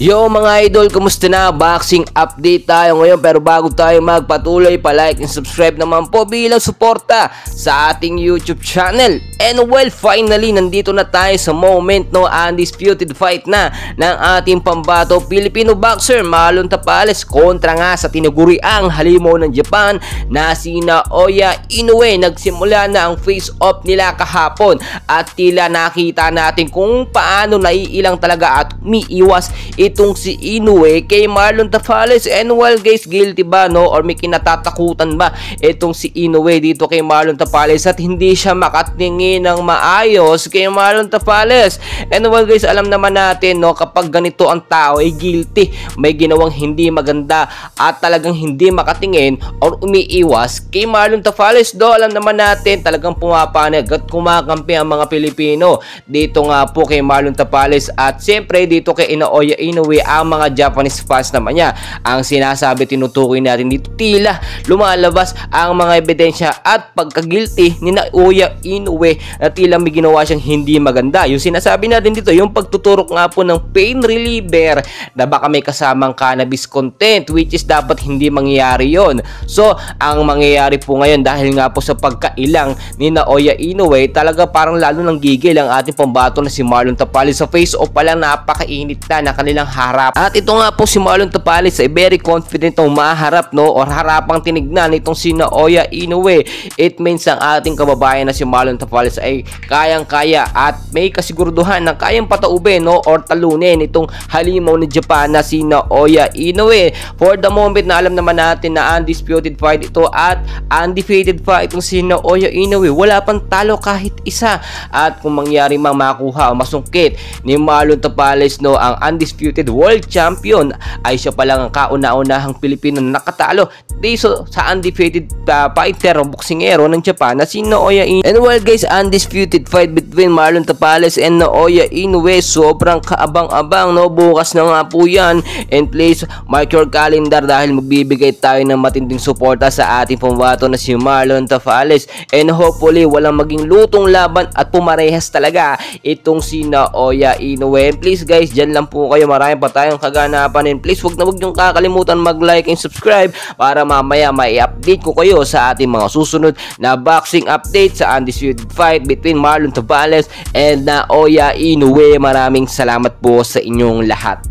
Yo mga idol, kumusta na? Boxing update tayo ngayon, pero bago tayo magpatuloy, pa-like and subscribe naman po bilang suporta sa ating YouTube channel. And well, finally, nandito na tayo sa moment, no, undisputed fight na ng ating pambato Filipino boxer Marlon Tapales kontra nga sa tinaguriang halimaw ng Japan na si Naoya Inoue. Nagsimula na ang face-off nila kahapon at tila nakita natin kung paano naiilang talaga at umiiwas itong si Inoue kay Marlon Tapales. And well guys, guilty ba, no, or may kinatatakutan ba itong si Inoue dito kay Marlon Tapales at hindi siya makatingin ng maayos kay Marlon Tapales? And well guys, alam naman natin, no, kapag ganito ang tao ay guilty, may ginawang hindi maganda at talagang hindi makatingin or umiiwas kay Marlon Tapales, do alam naman natin talagang pumapanig at kumakampi ang mga Pilipino dito nga po kay Marlon Tapales. At siyempre dito kay Naoya Inoue, ang mga Japanese fans naman niya ang sinasabi, tinutukoy natin dito, tila lumalabas ang mga ebidensya at pagka-guilty ni Naoya Inoue na tila may ginawa siyang hindi maganda. Yung sinasabi natin dito, yung pagtuturok nga po ng pain reliever na baka may kasamang cannabis content, which is dapat hindi mangyayari yon. So ang mangyayari po ngayon, dahil nga po sa pagkailang ni Naoya Inoue, talaga parang lalo nang gigil ang ating pambato na si Marlon Tapales. Sa face-off pa lang napakainit na kanilang harap. At ito nga po si Marlon Tapales ay very confident na maharap, no, or harapang tinignan itong si Naoya Inoue. It means ang ating kababayan na si Marlon Tapales ay kayang-kaya at may kasiguraduhan na kayang pataubin, no, or talunin itong halimaw ni Japan na si Naoya Inoue. For the moment na alam naman natin na undisputed fight ito at undefeated fight itong si Naoya Inoue, wala pang talo kahit isa. At kung mangyari mang makuha o masungkit ni Marlon Tapales, no, ang undisputed world champion, ay siya pa lang ang kauna-unahang Pilipino na nakatalo dito sa undefeated fighter o boksingero ng Japan na si Naoya Inoue. And well guys, undisputed fight between Marlon Tapales and Naoya Inoue, sobrang kaabang-abang, no. Bukas na nga po yan, and please mark your calendar dahil magbibigay tayo ng matinding suporta sa ating pambato na si Marlon Tapales. And hopefully walang maging lutong laban at pumarehas talaga itong si Naoya Inoue. And please guys, dyan lang po kayo, marami pa tayong kaganapan. And please wag niyong kakalimutan mag-like and subscribe para mamaya mai-update ko kayo sa ating mga susunod na boxing update sa undisputed fight between Marlon Tapales and Naoya Inoue. Maraming salamat po sa inyong lahat.